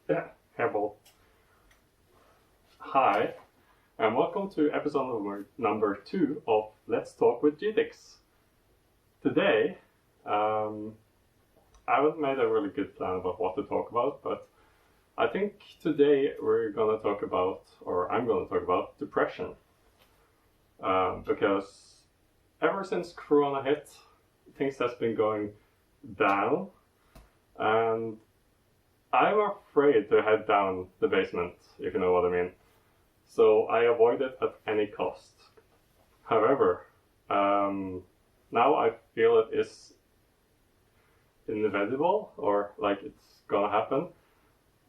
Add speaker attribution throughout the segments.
Speaker 1: Hairball. Hi, and welcome to episode number 2 of Let's Talk with GTix. Today, I haven't made a really good plan about what to talk about, but I think today we're gonna talk about, or I'm gonna talk about, depression. Because ever since Corona hit, things has been going down, and I'm afraid to head down the basement, if you know what I mean. So I avoid it at any cost. However, now I feel it is inevitable, or like it's gonna happen.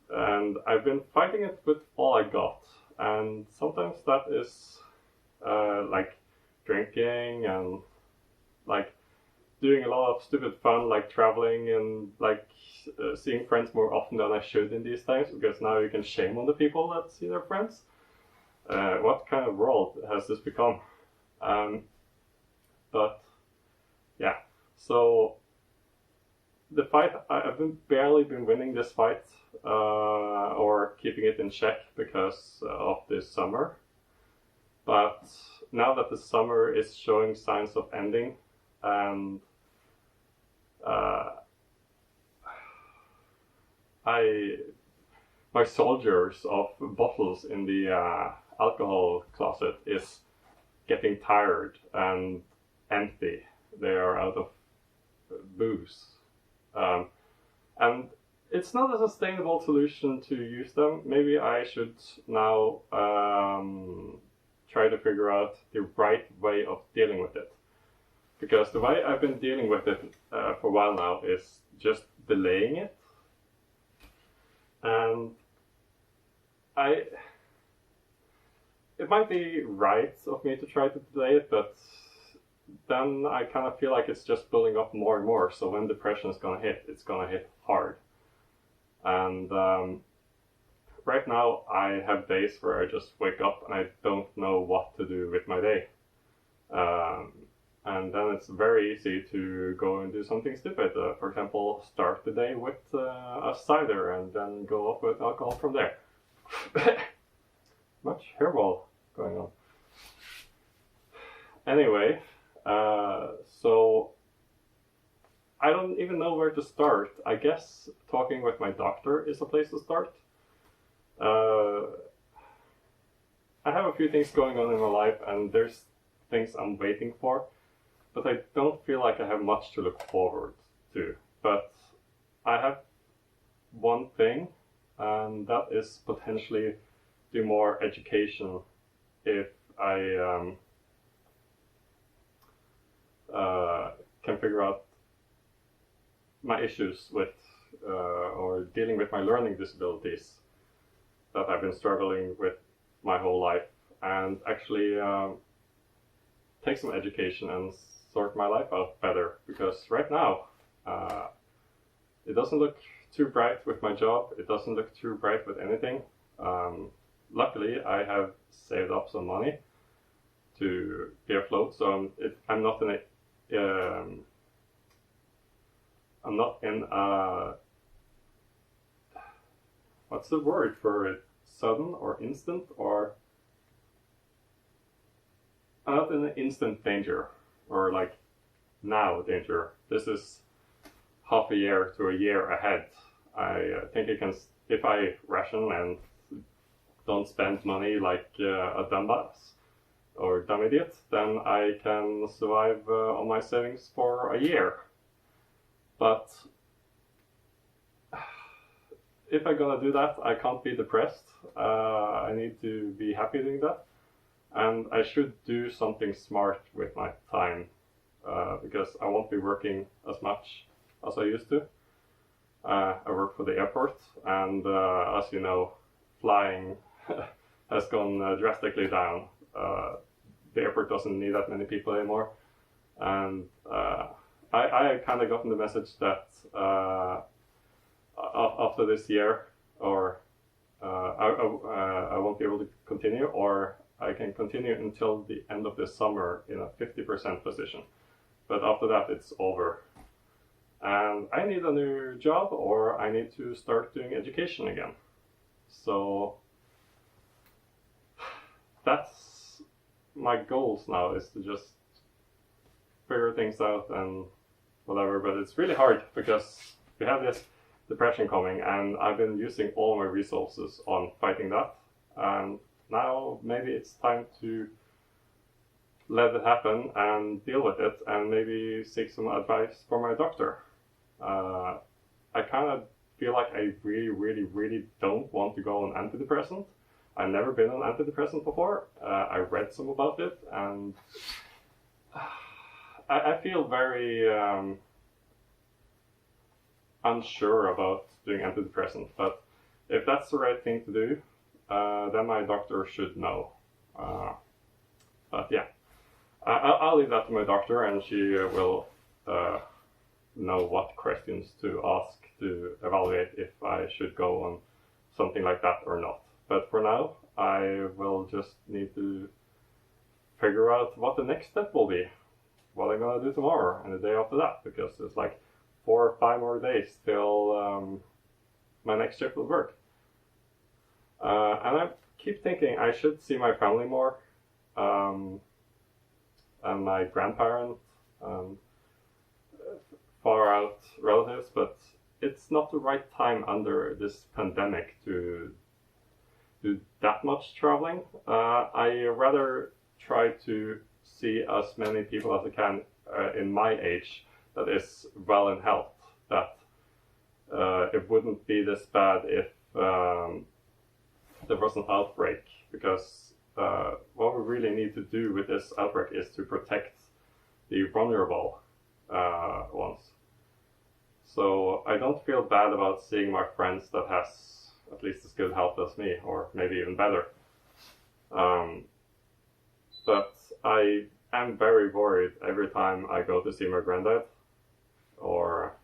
Speaker 1: And I've been fighting it with all I got. And sometimes that is like drinking and like doing a lot of stupid fun, like traveling and like seeing friends more often than I should in these times, because now you can shame on the people that see their friends. What kind of world has this become? But yeah, so the fight, I've barely been winning this fight or keeping it in check because of this summer. But now that the summer is showing signs of ending, and my soldiers of bottles in the alcohol closet is getting tired and empty. They are out of booze. And it's not a sustainable solution to use them. Maybe I should now try to figure out the right way of dealing with it. Because the way I've been dealing with it for a while now is just delaying it. And it might be right of me to try to delay it, but then I kind of feel like it's just building up more and more. So when depression is gonna hit, it's gonna hit hard. And right now I have days where I just wake up and I don't know what to do with my day. And then it's very easy to go and do something stupid. For example, start the day with a cider and then go off with alcohol from there. Much hairball going on. Anyway, so I don't even know where to start. I guess talking with my doctor is a place to start. I have a few things going on in my life, and there's things I'm waiting for, but I don't feel like I have much to look forward to. But I have one thing, and that is potentially do more education if I can figure out my issues with or dealing with my learning disabilities that I've been struggling with my whole life, and actually take some education and sort my life out better, because right now it doesn't look too bright with my job, it doesn't look too bright with anything. Luckily I have saved up some money to be afloat, so I'm not in a what's the word for it? Sudden or instant, or I'm not in an instant danger, or like now danger. This is half a year to a year ahead. I think I can, if I ration and don't spend money like a dumbass or dumb idiot, then I can survive on my savings for a year. But if I'm gonna do that, I can't be depressed. I need to be happy doing that. And I should do something smart with my time, because I won't be working as much as I used to. I work for the airport, and as you know, flying has gone drastically down. The airport doesn't need that many people anymore. And I kind of gotten the message that after this year, or I won't be able to continue, or I can continue until the end of this summer in a 50% position. But after that, it's over. And I need a new job, or I need to start doing education again. So that's my goals now, is to just figure things out and whatever. But it's really hard because we have this depression coming, and I've been using all my resources on fighting that. And now maybe it's time to let it happen and deal with it, and maybe seek some advice from my doctor. I kind of feel like I really, really, really don't want to go on antidepressant. I've never been on antidepressant before. I read some about it, and I feel very unsure about doing antidepressant. But if that's the right thing to do, then my doctor should know. But yeah, I'll leave that to my doctor, and she will know what questions to ask to evaluate if I should go on something like that or not. But for now, I will just need to figure out what the next step will be, what I'm gonna do tomorrow and the day after that, because it's like 4 or 5 more days till my next shift will work. And I keep thinking I should see my family more, and my grandparents, far out relatives, but it's not the right time under this pandemic to do that much traveling. I rather try to see as many people as I can in my age that is well in health, that it wouldn't be this bad if there was an outbreak, because what we really need to do with this outbreak is to protect the vulnerable ones. So I don't feel bad about seeing my friends that has at least as good health as me, or maybe even better. But I am very worried every time I go to see my granddad, or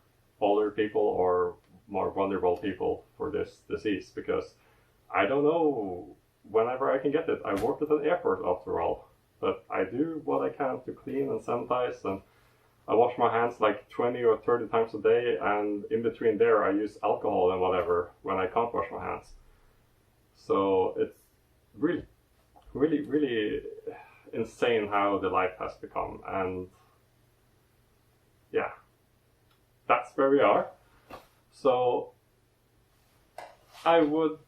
Speaker 1: older people, or more vulnerable people for this disease, because I don't know whenever I can get it. I work at an airport after all, but I do what I can to clean and sanitize, and I wash my hands like 20 or 30 times a day, and in between there I use alcohol and whatever when I can't wash my hands. So it's really, really, really insane how the life has become, and yeah, that's where we are. So I would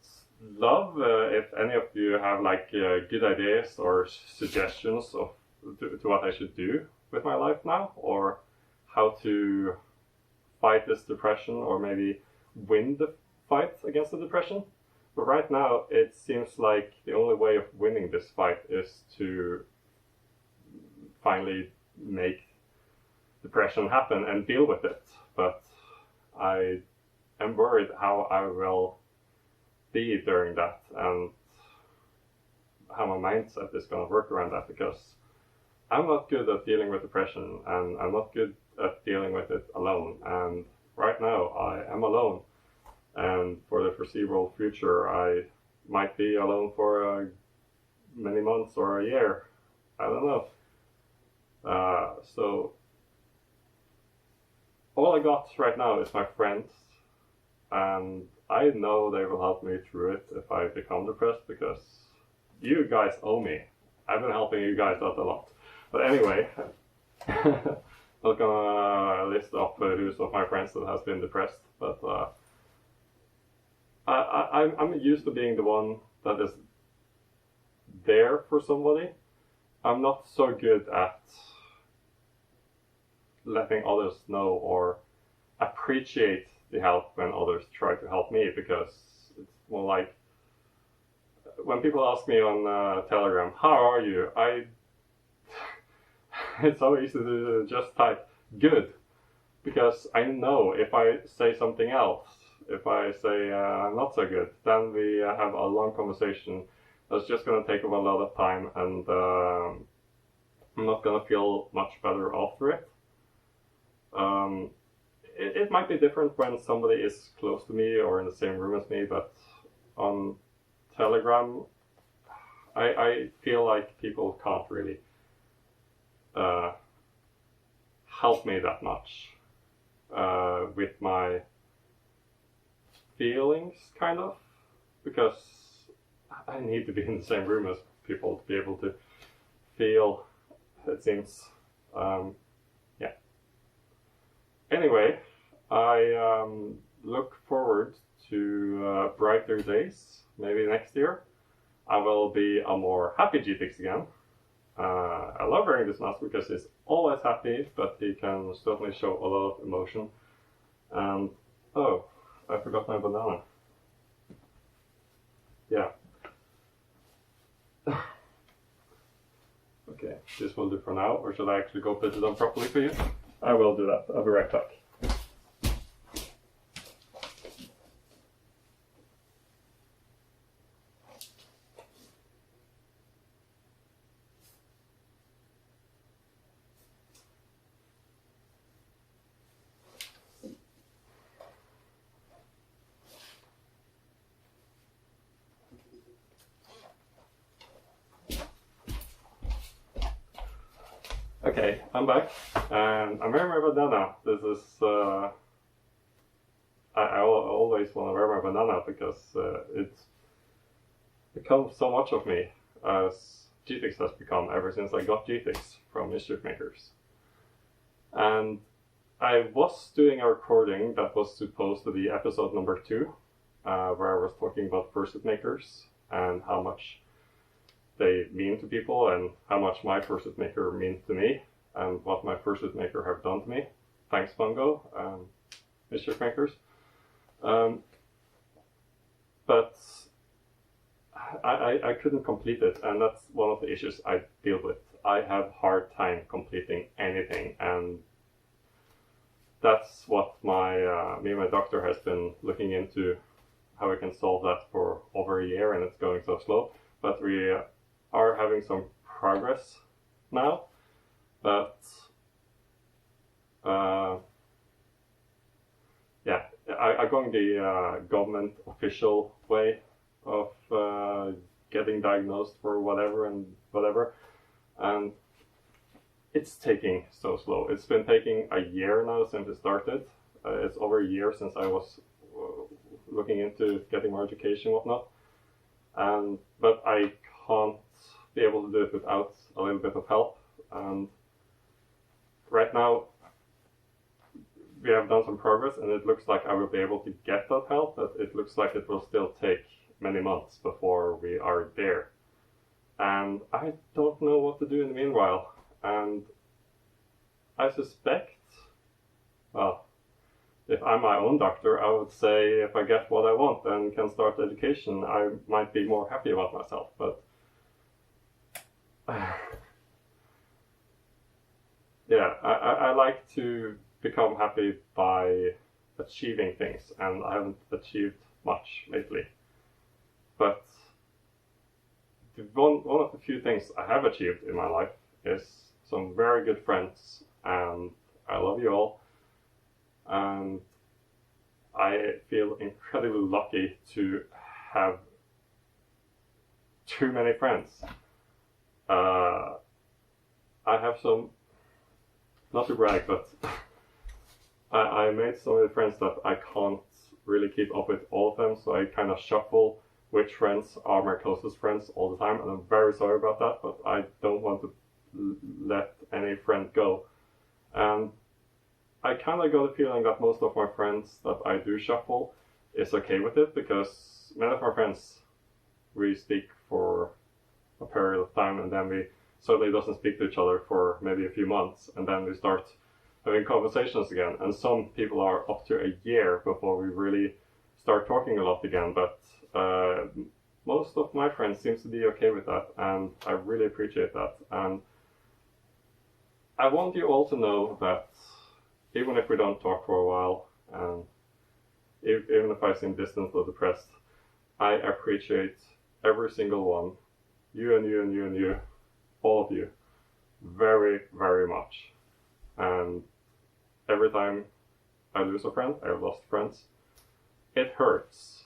Speaker 1: love if any of you have like good ideas or suggestions of to what I should do with my life now, or how to fight this depression, or maybe win the fight against the depression. But right now it seems like the only way of winning this fight is to finally make depression happen and deal with it. But I am worried how I will be during that, and how my mindset is going to work around that, because I'm not good at dealing with depression, and I'm not good at dealing with it alone. And right now I am alone, and for the foreseeable future I might be alone for many months or a year. I don't know. So all I got right now is my friends, and I know they will help me through it if I become depressed, because you guys owe me. I've been helping you guys out a lot. But anyway, not gonna list off who's of my friends that has been depressed, but I'm used to being the one that is there for somebody. I'm not so good at letting others know or appreciate the help when others try to help me, because it's more like when people ask me on Telegram, how are you? It's so easy to just type good, because I know if I say something else, if I say not so good, then we have a long conversation that's just going to take up a lot of time, and I'm not going to feel much better after it. It might be different when somebody is close to me or in the same room as me, but on Telegram, I feel like people can't really help me that much with my feelings, kind of. because I need to be in the same room as people to be able to feel, it seems. Yeah. Anyway, I look forward to brighter days, maybe next year. I will be a more happy GTX again. I love wearing this mask because he's always happy, but he can certainly show a lot of emotion. And, oh, I forgot my banana. Yeah. Okay, this will do for now, or should I actually go put it on properly for you? I will do that. I'll be right back. Okay, I'm back, and I'm wearing my banana. This is, I always want to wear my banana because it's become so much of me, as GTX has become ever since I got GTX from Mischief Makers. And I was doing a recording that was supposed to be episode number 2, where I was talking about fursuit makers and how much they mean to people and how much my fursuit maker means to me and what my fursuit maker have done to me. Thanks, Bungo and Mischief Makers. But I couldn't complete it, and that's one of the issues I deal with. I have hard time completing anything, and that's what me and my doctor has been looking into, how we can solve that for over a year, and it's going so slow. But we are having some progress now, but yeah, I'm going the government official way of getting diagnosed for whatever, and it's taking so slow. It's been taking a year now since it started. It's over a year since I was looking into getting more education and whatnot, but I can't be able to do it without a little bit of help. And right now we have done some progress, and it looks like I will be able to get that help, but it looks like it will still take many months before we are there. And I don't know what to do in the meanwhile. And I suspect, well, if I'm my own doctor, I would say if I get what I want and can start education, I might be more happy about myself. But yeah, I like to become happy by achieving things, and I haven't achieved much lately. But one of the few things I have achieved in my life is some very good friends, and I love you all. And I feel incredibly lucky to have too many friends. I have some, not to brag, but I made so many friends that I can't really keep up with all of them, so I kind of shuffle which friends are my closest friends all the time, and I'm very sorry about that, but I don't want to let any friend go. And I kind of got the feeling that most of my friends that I do shuffle is okay with it, because many of my friends, we speak for a period of time, and then we suddenly doesn't speak to each other for maybe a few months, and then we start having conversations again. And some people are up to a year before we really start talking a lot again, but most of my friends seems to be okay with that, and I really appreciate that. And I want you all to know that even if we don't talk for a while, and even if I seem distant or depressed, I appreciate every single one, you and you and you and you, all of you, very, very much. And every time I lose a friend, I have lost friends, it hurts.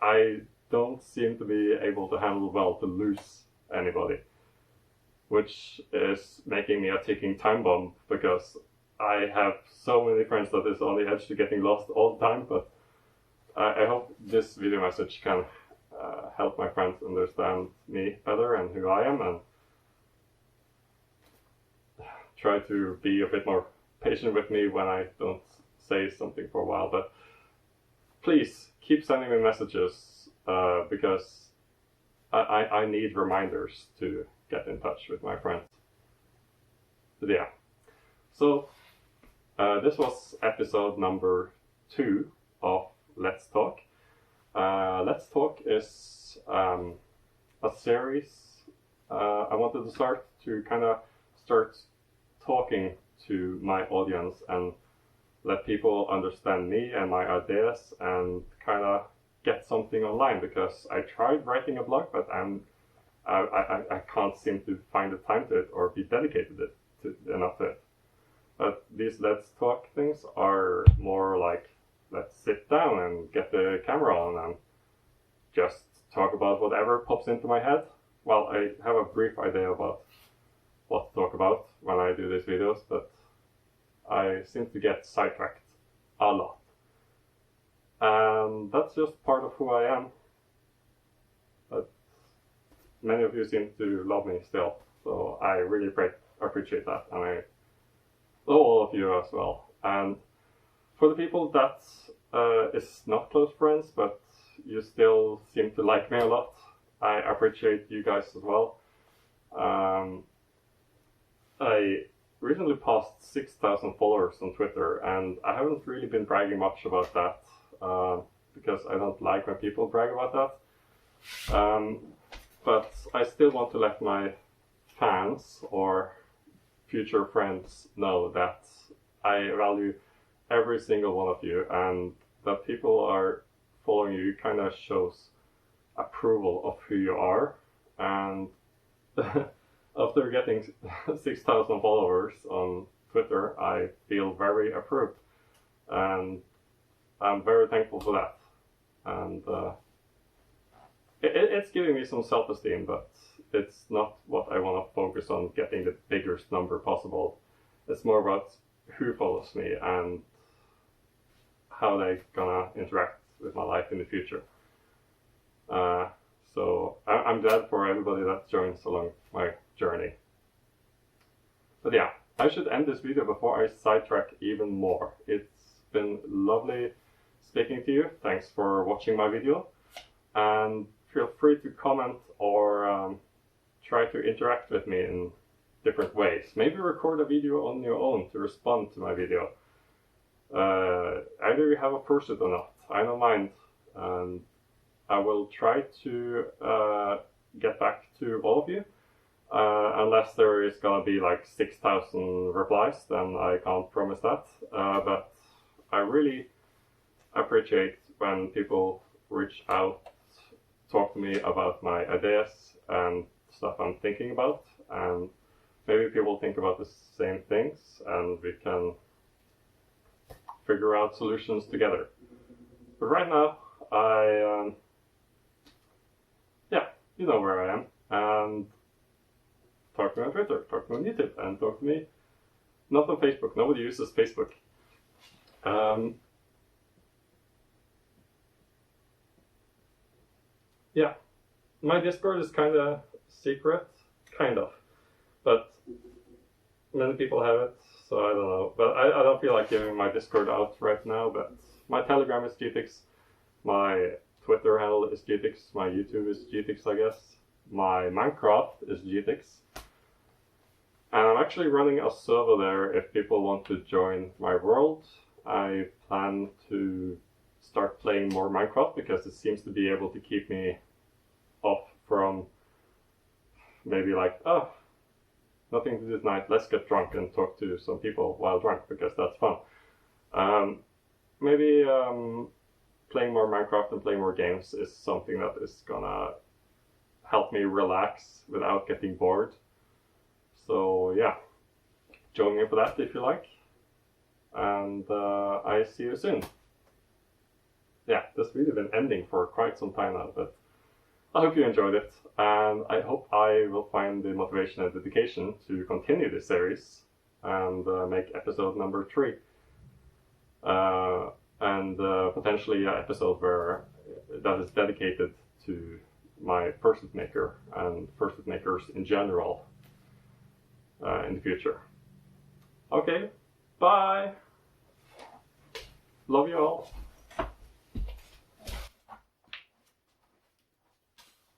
Speaker 1: I don't seem to be able to handle well to lose anybody, which is making me a ticking time bomb, because I have so many friends that is on the edge to getting lost all the time. But I hope this video message can help my friends understand me better and who I am, and try to be a bit more patient with me when I don't say something for a while. But please keep sending me messages because I need reminders to get in touch with my friends. But yeah, so this was episode number 2 of Let's Talk. Let's Talk is a series I wanted to start talking to my audience and let people understand me and my ideas and kind of get something online, because I tried writing a blog, but I can't seem to find the time to it or be dedicated enough to it. But these Let's Talk things are more like, let's sit down and get the camera on and just talk about whatever pops into my head. Well, I have a brief idea about what to talk about when I do these videos, but I seem to get sidetracked a lot. And that's just part of who I am. But many of you seem to love me still, so I really appreciate that, and I love all of you as well. And for the people that is not close friends, but you still seem to like me a lot, I appreciate you guys as well. I recently passed 6,000 followers on Twitter, and I haven't really been bragging much about that because I don't like when people brag about that. But I still want to let my fans or future friends know that I value every single one of you, and that people are following you kind of shows approval of who you are. And after getting 6,000 followers on Twitter, I feel very approved, and I'm very thankful for that. And it's giving me some self-esteem, but it's not what I want to focus on, getting the biggest number possible. It's more about who follows me and how they're gonna interact with my life in the future. So I'm glad for everybody that joins along my journey. But yeah, I should end this video before I sidetrack even more. It's been lovely speaking to you. Thanks for watching my video, and feel free to comment or try to interact with me in different ways. Maybe record a video on your own to respond to my video. Either you have a pursuit or not, I don't mind. And I will try to get back to all of you. Unless there is gonna be like 6,000 replies, then I can't promise that. But I really appreciate when people reach out, talk to me about my ideas and stuff I'm thinking about, and maybe people think about the same things, and we can figure out solutions together. But right now, you know where I am, and talk to me on Twitter, talk to me on YouTube, and talk to me not on Facebook. Nobody uses Facebook. Yeah, my Discord is kind of secret, but many people have it, so I don't know. But I don't feel like giving my Discord out right now. But my Telegram is GTix, my Twitter handle is GTix, my YouTube is GTix, I guess. My Minecraft is GTix. And I'm actually running a server there if people want to join my world. I plan to start playing more Minecraft because it seems to be able to keep me off from maybe like, oh, nothing to do tonight, let's get drunk and talk to some people while drunk, because that's fun. Maybe playing more Minecraft and playing more games is something that is gonna help me relax without getting bored. So yeah, join me for that if you like. And I see you soon. Yeah, this video has been ending for quite some time now, but I hope you enjoyed it, and I hope I will find the motivation and dedication to continue this series and make episode number 3. And potentially an episode that is dedicated to my fursuit maker and fursuit makers in general in the future. Okay, bye! Love you all!